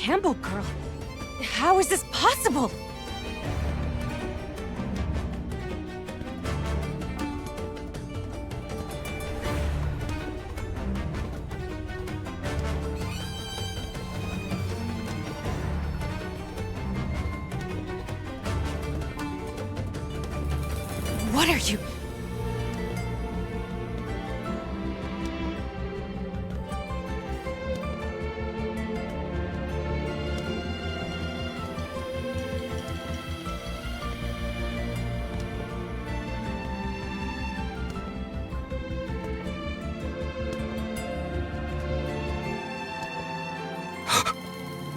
Campbell girl. How is this possible? What are you?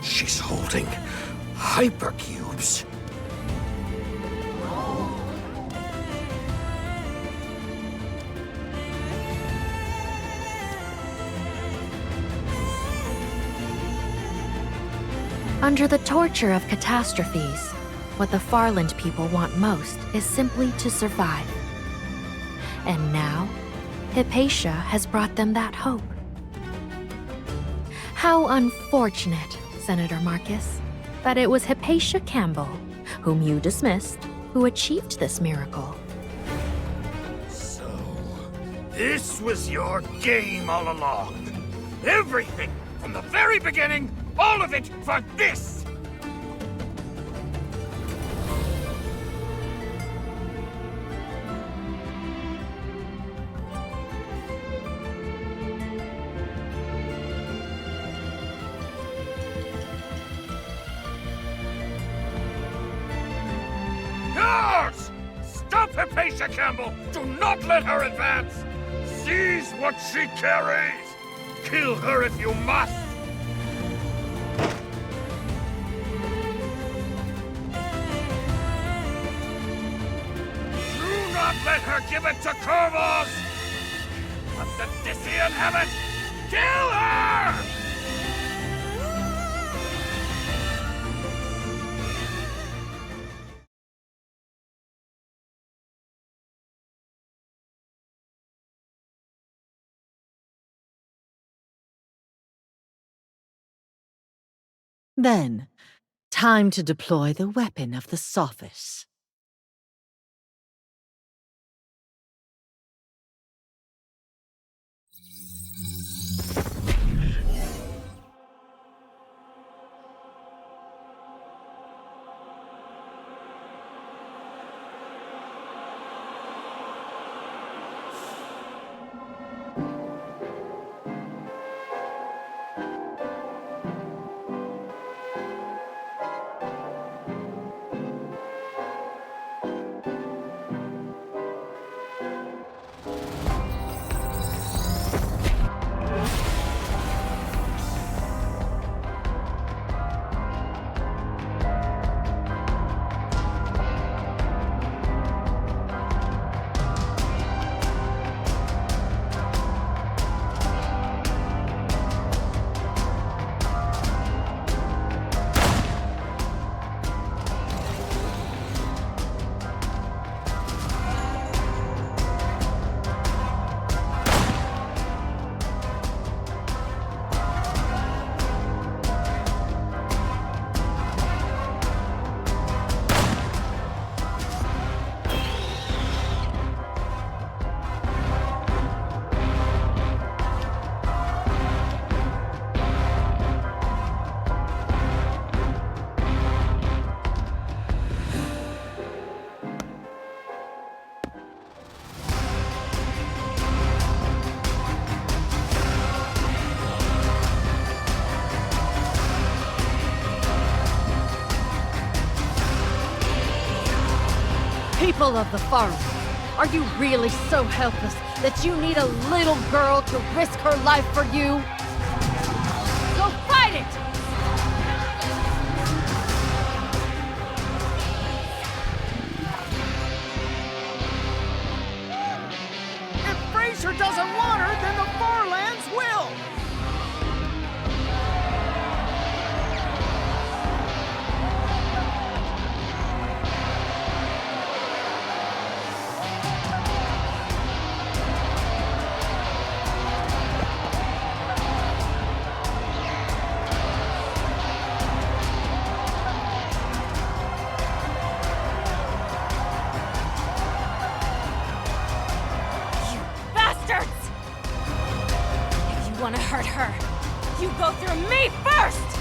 She's holding hypercubes. Under the torture of catastrophes, what the Farland people want most is simply to survive. And now, Hypatia has brought them that hope. How unfortunate, Senator Marcus, that it was Hypatia Campbell, whom you dismissed, who achieved this miracle. So, this was your game all along. Everything from the very beginning, all of it for this! Yours! Stop Hypatia Campbell! Do not let her advance! Seize what she carries! Kill her if you must! Do not let her give it to Corvus! Let the Dysian have it! Kill her! Then, time to deploy the weapon of the Sophis. People of the Farland, are you really so helpless that you need a little girl to risk her life for you? Go fight it! If Fraser doesn't want her, then the Farlands will! want to hurt her, you go through me first!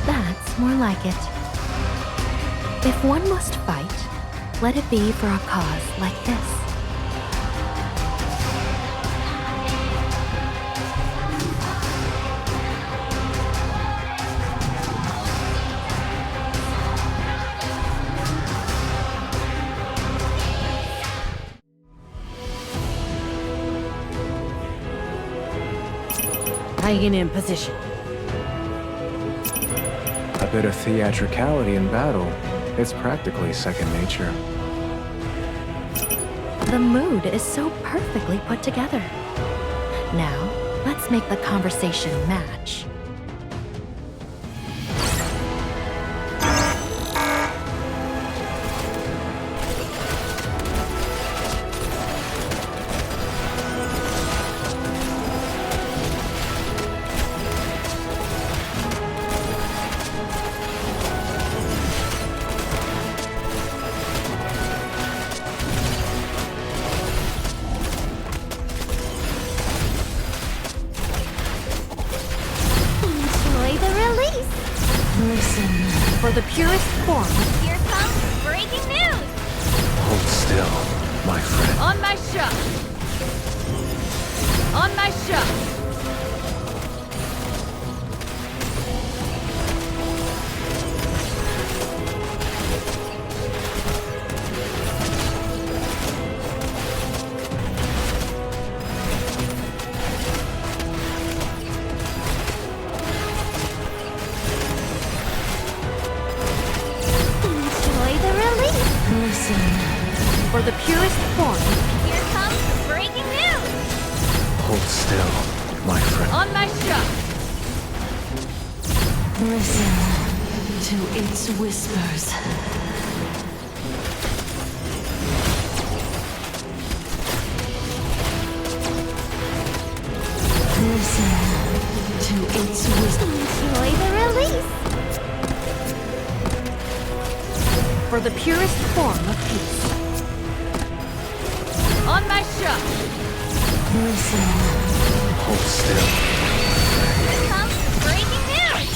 That's more like it. If one must fight, let it be for a cause like this. Hanging in position. A bit of theatricality in battle. It's practically second nature. The mood is so perfectly put together. Now, let's make the conversation match. For the purest form. Here comes breaking news! Hold still, my friend. On my shot! On my shot! For the purest form. Here comes breaking news! Hold still, my friend. On my shot! Listen to its whispers. Listen to its whispers. Enjoy the release! For the purest form of peace. On my shot! Listen. Hold still. Here comes breaking news!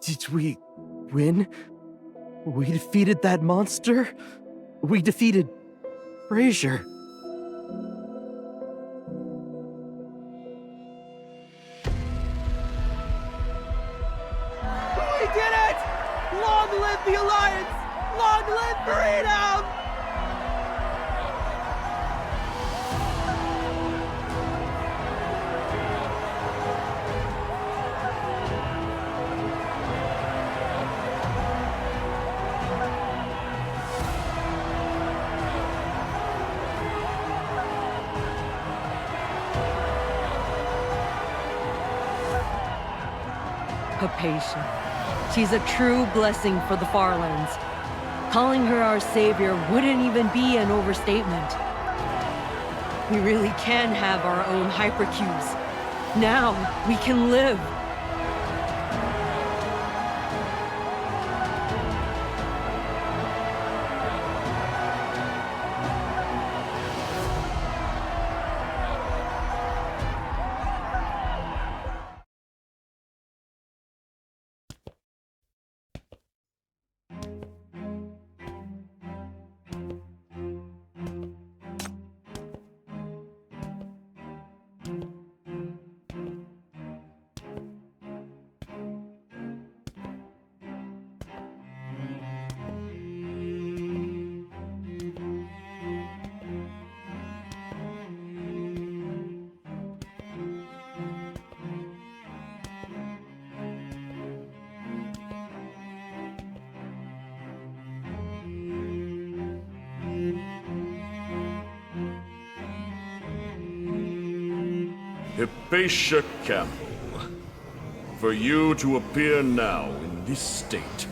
Did we win? We defeated that monster? We defeated Fraser. We did it! Long live the Alliance! Long live freedom! Hypatia. She's a true blessing for the Farlands. Calling her our savior wouldn't even be an overstatement. We really can have our own hypercubes. Now, we can live. Hypatia Campbell, for you to appear now in this state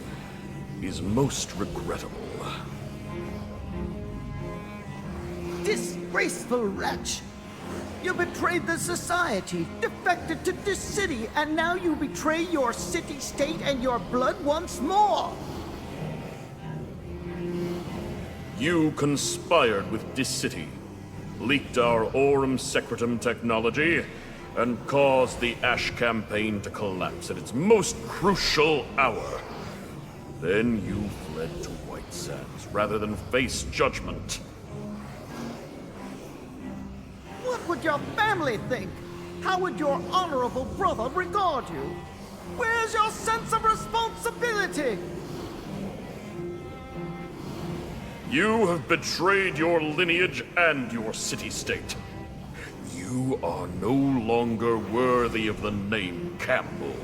is most regrettable. Disgraceful wretch! You betrayed the society, defected to this city, and now you betray your city-state and your blood once more! You conspired with this city, leaked our Aurum Secretum technology, and caused the Ash campaign to collapse at its most crucial hour. Then you fled to White Sands rather than face judgment. What would your family think? How would your honorable brother regard you? Where's your sense of responsibility? You have betrayed your lineage and your city-state. You are no longer worthy of the name Campbell.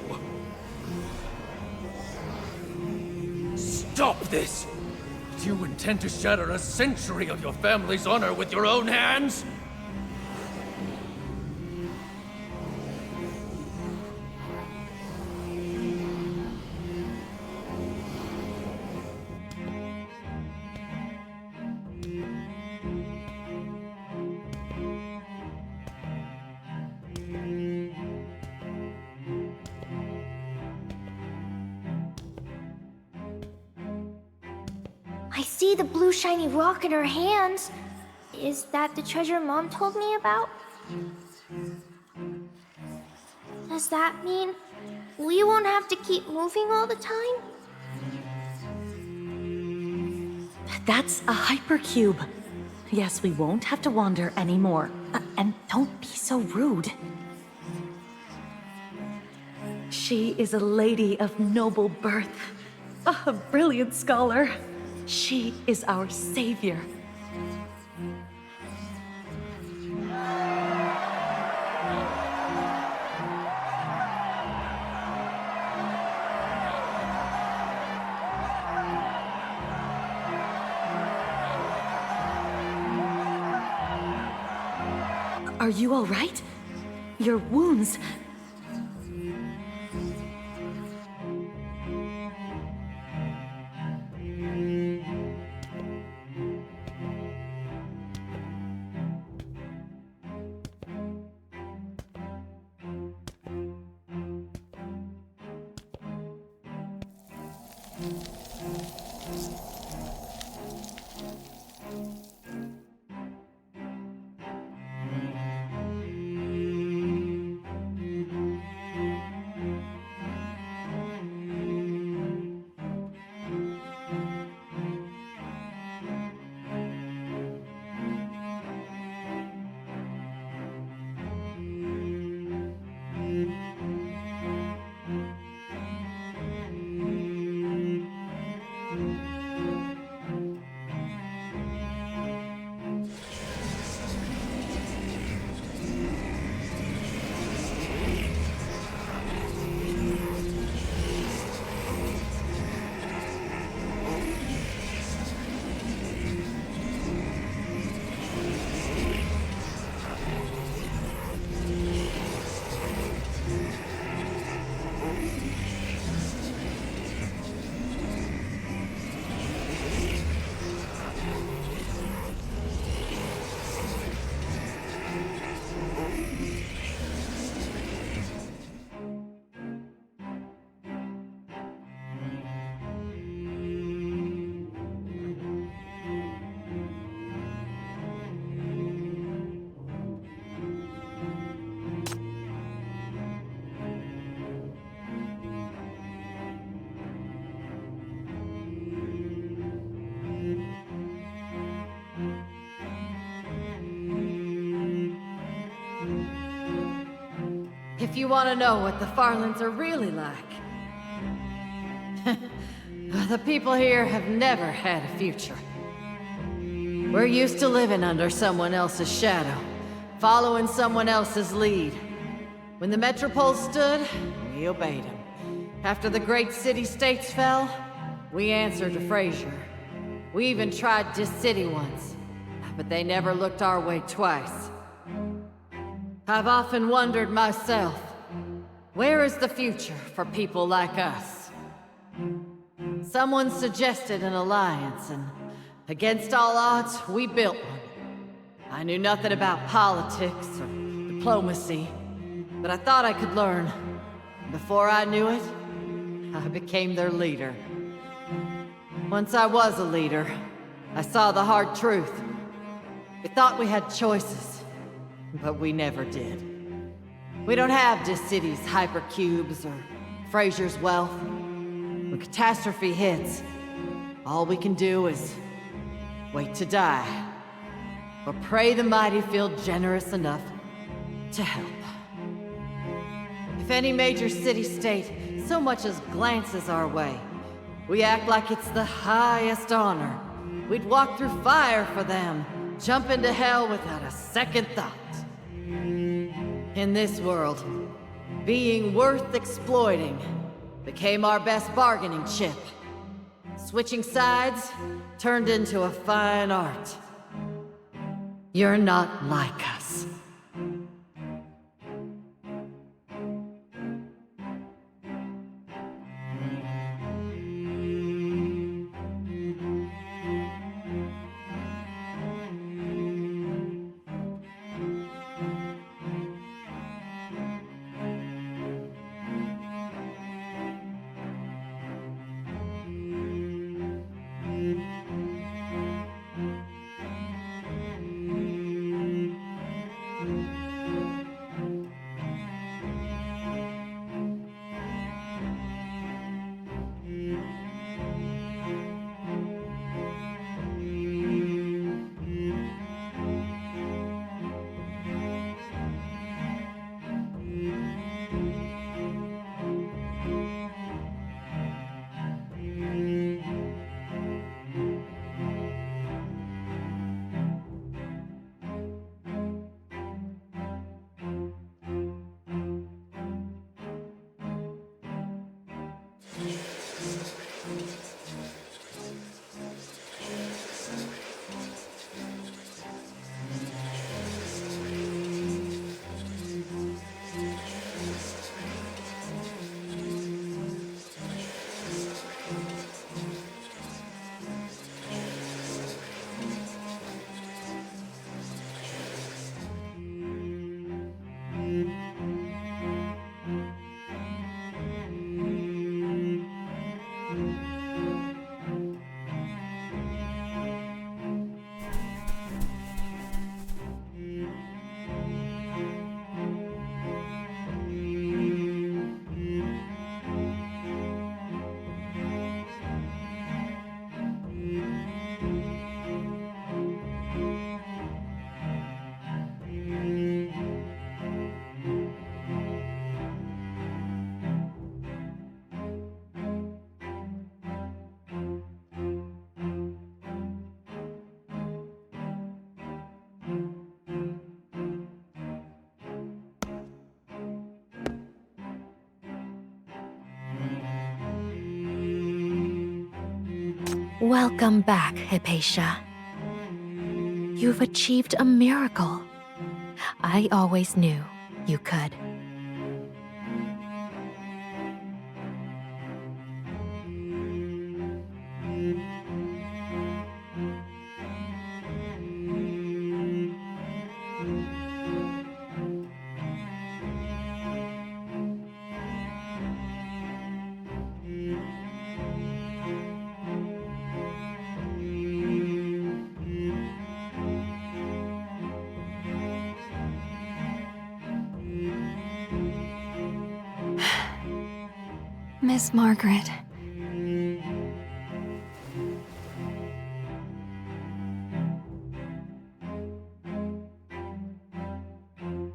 Stop this! Do you intend to shatter a century of your family's honor with your own hands? I see the blue shiny rock in her hands. Is that the treasure Mom told me about? Does that mean we won't have to keep moving all the time? That's a hypercube. Yes, we won't have to wander anymore. And don't be so rude. She is a lady of noble birth, a brilliant scholar. She is our savior. Are you all right? Your wounds... If you want to know what the Farlands are really like, the people here have never had a future. We're used to living under someone else's shadow, following someone else's lead. When the Metropole stood, we obeyed him. After the great city-states fell, we answered to Frazier. We even tried Dis City once, but they never looked our way twice. I've often wondered myself, where is the future for people like us? Someone suggested an alliance, and against all odds, we built one. I knew nothing about politics or diplomacy, but I thought I could learn. Before I knew it, I became their leader. Once I was a leader, I saw the hard truth. We thought we had choices, but we never did. We don't have Dis City's hypercubes or Frazier's wealth. When catastrophe hits, all we can do is wait to die, or pray the mighty feel generous enough to help. If any major city-state so much as glances our way, we act like it's the highest honor. We'd walk through fire for them, jump into hell without a second thought. In this world, being worth exploiting became our best bargaining chip. Switching sides turned into a fine art. You're not like us. Welcome back, Hypatia. You've achieved a miracle. I always knew you could. Miss Margaret.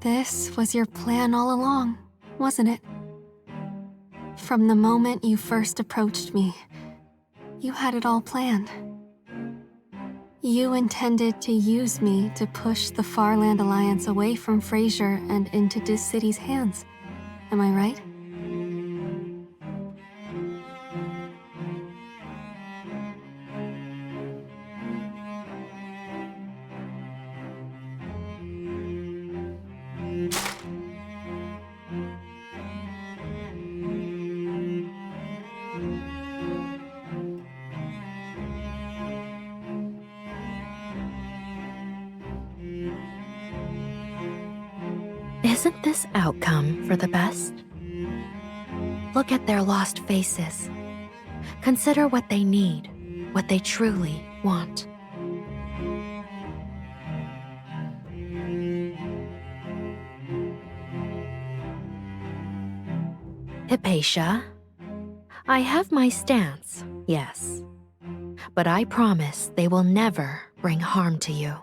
This was your plan all along. wasn't it? From the moment you first approached me, you had it all planned. You intended to use me to push the Farland Alliance away from Fraser and into Dis City's hands. Am I right? Isn't this outcome for the best? Look at their lost faces. Consider what they need, what they truly want. Hypatia, I have my stance, yes. But I promise they will never bring harm to you.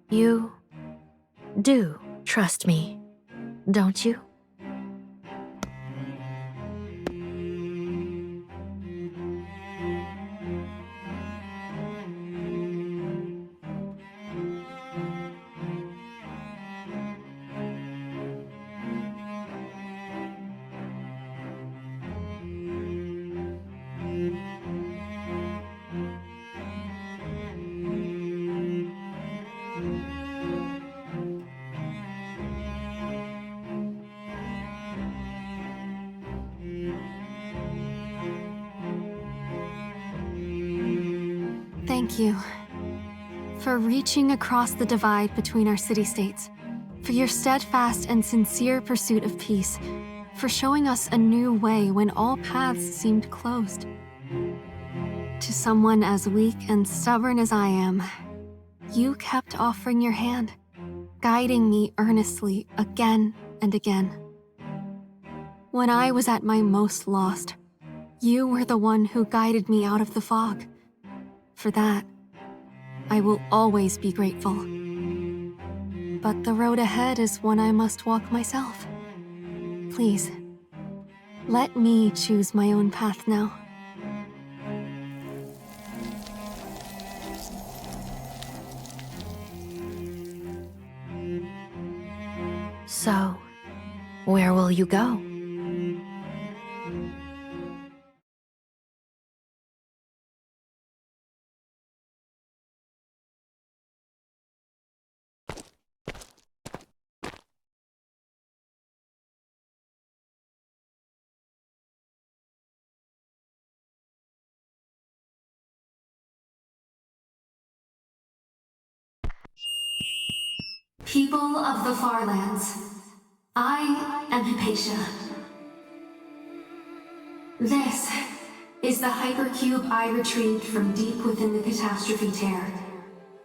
You do trust me, don't you? Thank you for reaching across the divide between our city-states, for your steadfast and sincere pursuit of peace, for showing us a new way when all paths seemed closed. To someone as weak and stubborn as I am, you kept offering your hand, guiding me earnestly again and again. When I was at my most lost, you were the one who guided me out of the fog. For that, I will always be grateful. But the road ahead is one I must walk myself. Please, let me choose my own path now. So, where will you go? People of the Farlands, I am Hypatia. This is the hypercube I retrieved from deep within the catastrophe tear.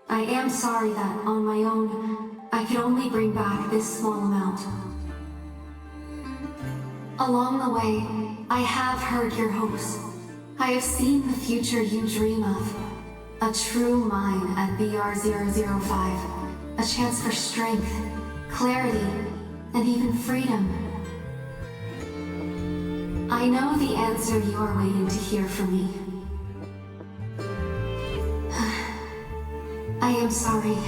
I am sorry that, on my own, I could only bring back this small amount. Along the way, I have heard your hopes. I have seen the future you dream of. A true mine at BR005. A chance for strength, clarity, and even freedom. I know the answer you are waiting to hear from me. I am sorry,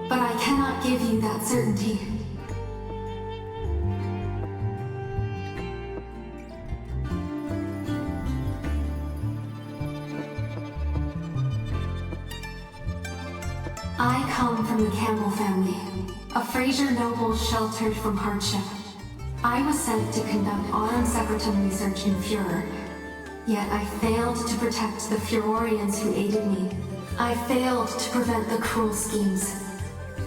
but I cannot give you that certainty. I come from the Campbell family, a Fraser noble sheltered from hardship. I was sent to conduct autumn secretum research in Furor, yet I failed to protect the Furorians who aided me. I failed to prevent the cruel schemes.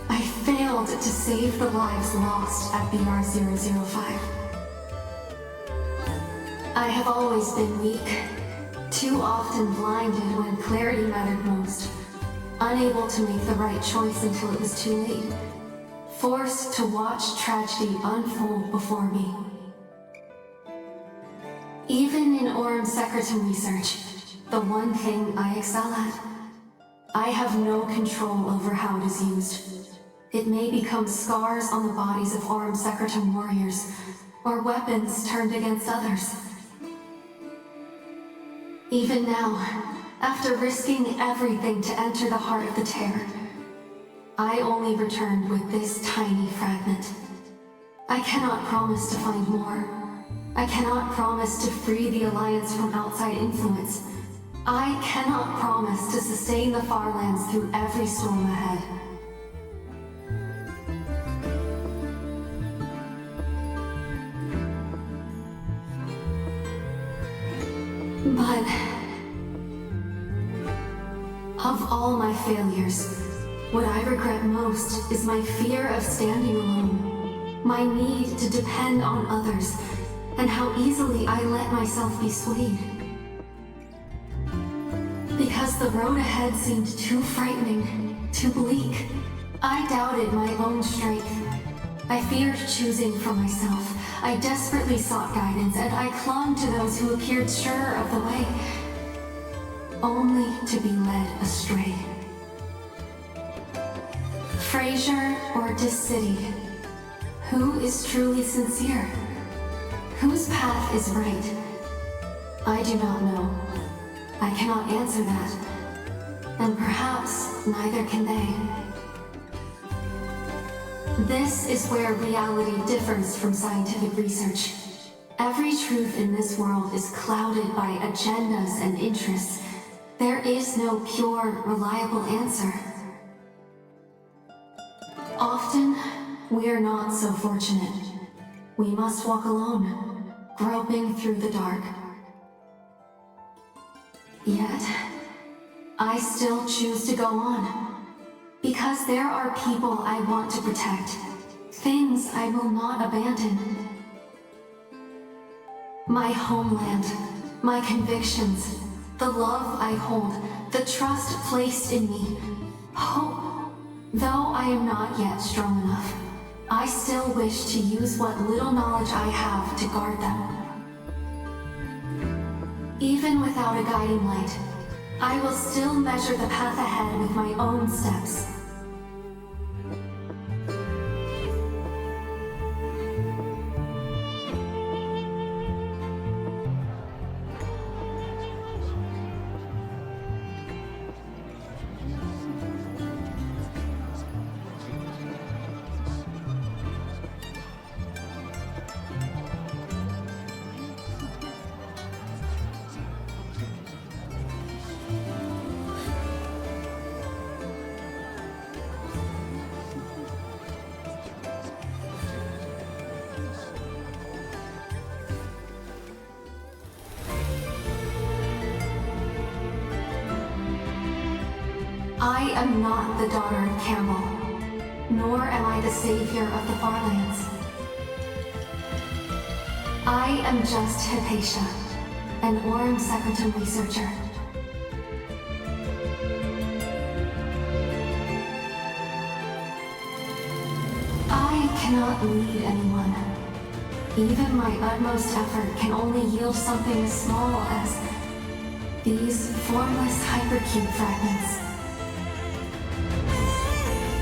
I failed to save the lives lost at BR005. I have always been weak, too often blinded when clarity mattered most. Unable to make the right choice until it was too late. Forced to watch tragedy unfold before me. Even in Aurum Secretum research, the one thing I excel at, I have no control over how it is used. It may become scars on the bodies of Aurum Secretum warriors, or weapons turned against others. Even now, after risking everything to enter the heart of the Tear, I only returned with this tiny fragment. I cannot promise to find more. I cannot promise to free the Alliance from outside influence. I cannot promise to sustain the Farlands through every storm ahead. But of all my failures, what I regret most is my fear of standing alone, my need to depend on others, and how easily I let myself be swayed. Because the road ahead seemed too frightening, too bleak, I doubted my own strength. I feared choosing for myself. I desperately sought guidance, and I clung to those who appeared surer of the way, only to be led astray. Fraser or City, who is truly sincere? Whose path is right? I do not know. I cannot answer that, and perhaps neither can they. This is where reality differs from scientific research. Every truth in this world is clouded by agendas and interests. There is no pure, reliable answer. Often, we are not so fortunate. We must walk alone, groping through the dark. Yet, I still choose to go on. Because there are people I want to protect, things I will not abandon. My homeland, my convictions, the love I hold, the trust placed in me, hope. Though I am not yet strong enough, I still wish to use what little knowledge I have to guard them. Even without a guiding light, I will still measure the path ahead with my own steps. I am not the daughter of Campbell, nor am I the savior of the Farlands. I am just Hypatia, an Aurum Secretum researcher. I cannot lead anyone. Even my utmost effort can only yield something as small as these formless hypercube fragments.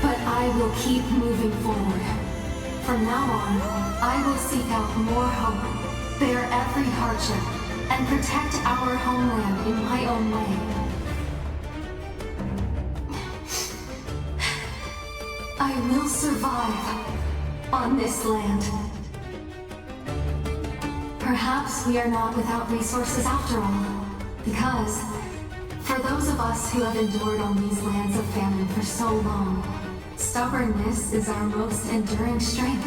But I will keep moving forward. From now on, I will seek out more hope, bear every hardship, and protect our homeland in my own way. I will survive on this land. Perhaps we are not without resources after all, because for those of us who have endured on these lands of famine for so long, stubbornness is our most enduring strength.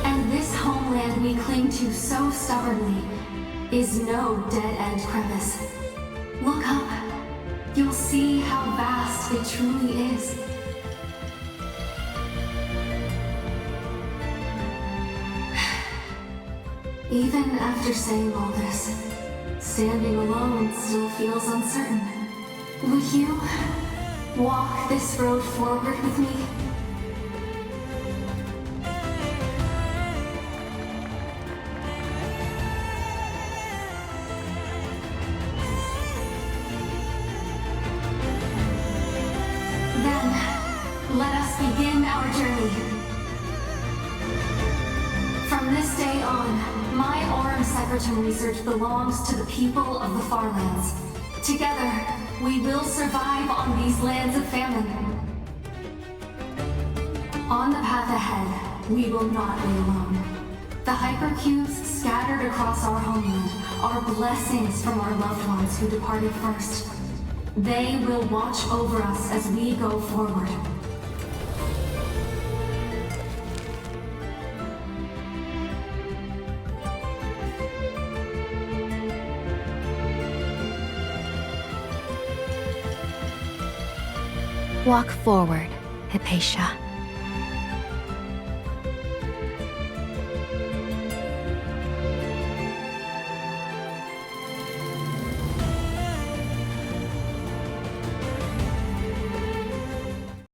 And this homeland we cling to so stubbornly is no dead-end crevice. Look up. You'll see how vast it truly is. Even after saying all this, standing alone still feels uncertain. Would you walk this road forward with me? Then, let us begin our journey. From this day on, my Aurum Secretum research belongs to the people of the Farlands. Together, we will survive on these lands of famine. On the path ahead, we will not be alone. The hypercubes scattered across our homeland are blessings from our loved ones who departed first. They will watch over us as we go forward. Walk forward, Hypatia.